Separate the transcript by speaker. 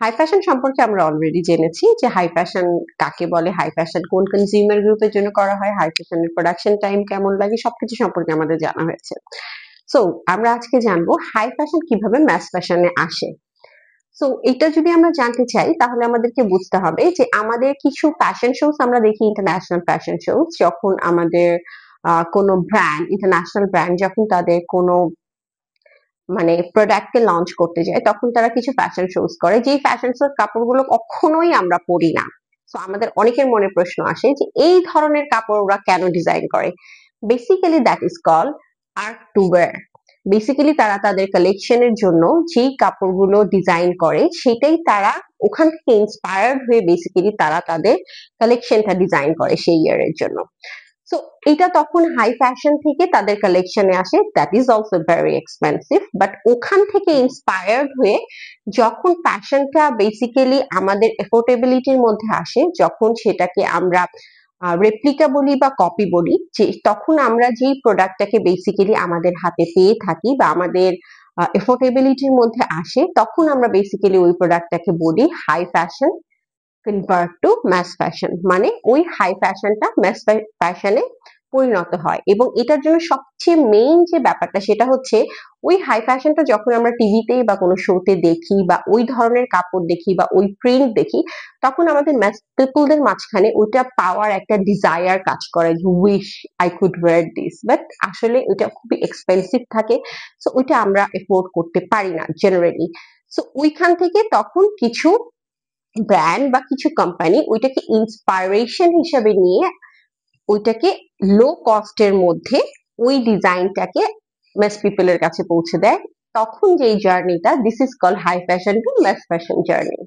Speaker 1: High fashion সম্পর্কে আমরা already জেনেছি যে হাই ফ্যাশন কাকে বলে, হাই ফ্যাশন কোন কনজিউমার গ্রুপের জন্য করা হয়, হাই ফ্যাশনের প্রোডাকশন টাইম কেমন লাগে, সবকিছু সম্পর্কে আমাদের জানা হয়েছে। সো আমরা আজকে জানবো হাই ফ্যাশন কিভাবে ম্যাস ফ্যাশনে আসে। সো এটা যদি আমরা জানতে চাই তাহলে আমাদেরকে বুঝতে হবে যে আমাদের কিছু ফ্যাশন শোজ আমরা দেখি, ইন্টারন্যাশনাল ফ্যাশন শোজ, যখন আমাদের কোনো ব্র্যান্ড, ইন্টারন্যাশনাল ব্র্যান্ড যখন তাদের কোনো মানে প্রোডাক্টকে লঞ্চ করতে যায় তখন তারা কিছু ফ্যাশন শোজ করে, যেই ফ্যাশন শোর কাপড়গুলো কখনোই আমরা পরি না। সো আমাদের অনেকের মনে প্রশ্ন আসে যে এই ধরনের কাপড় ওরা কেন ডিজাইন করে। Basically that is call art two wire. Basically তারা তাদের কালেকশনের জন্য যেই কাপড়গুলো ডিজাইন করে সেটাই তারা ওখান থেকে ইন্সপায়ার্ড হয়ে বেসিক্যালি তারা তাদের কালেকশনটা ডিজাইন করে সেই ইয়ারের জন্য। সো এটা তখন হাই ফ্যাশন থেকে তাদের কালেকশনে আসে, that is also very expensive, but ওখান থেকে ইন্সপায়ার্ড হয়ে যখন ফ্যাশনটা বেসিক্যালি আমাদের এফোর্ডেবিলিটির মধ্যে আসে, যখন সেটাকে আমরা রেপ্লিকা বলি বা কপি বলি, যে তখন আমরা যেই প্রোডাক্টটাকে বেসিক্যালি আমাদের হাতে পেয়ে থাকি বা আমাদের এফোর্ডেবিলিটির মধ্যে আসে, তখন আমরা বেসিক্যালি ওই প্রোডাক্টটাকে বলি high fashion convert to mass fashion, মানে ওই হাই ফ্যাশনটা ম্যাস ফ্যাশনে পরিণত হয়। এবং এটার জন্য সবচেয়ে মেইন যে ব্যাপারটা সেটা হচ্ছে ওই হাই ফ্যাশনটা যখন আমরা টিভিতে বা কোনো শোতে দেখি বা ওই ধরনের কাপড় দেখি বা ওই প্রিন্ট দেখি, তখন আমাদের ম্যাস পিপলদের মাঝখানে ওইটা পাওয়ার একটা ডিজায়ার কাজ করে, wish I could wear this, but আসলে ওইটা খুবই এক্সপেন্সিভ থাকে। সো ওইটা আমরা এফোর্ড করতে পারি না জেনারেলি। সো ওইখান থেকে তখন কিছু ব্র্যান্ড বা কিছু কোম্পানি ওইটাকে ইন্সপাইরেশন হিসাবে নিয়ে ওইটাকে লো কস্টের মধ্যে ওই ডিজাইনটাকে ম্যাস পিপলের কাছে পৌঁছে দেয়। তখন যে জার্নিটা, this is call high fashion to mass fashion journey.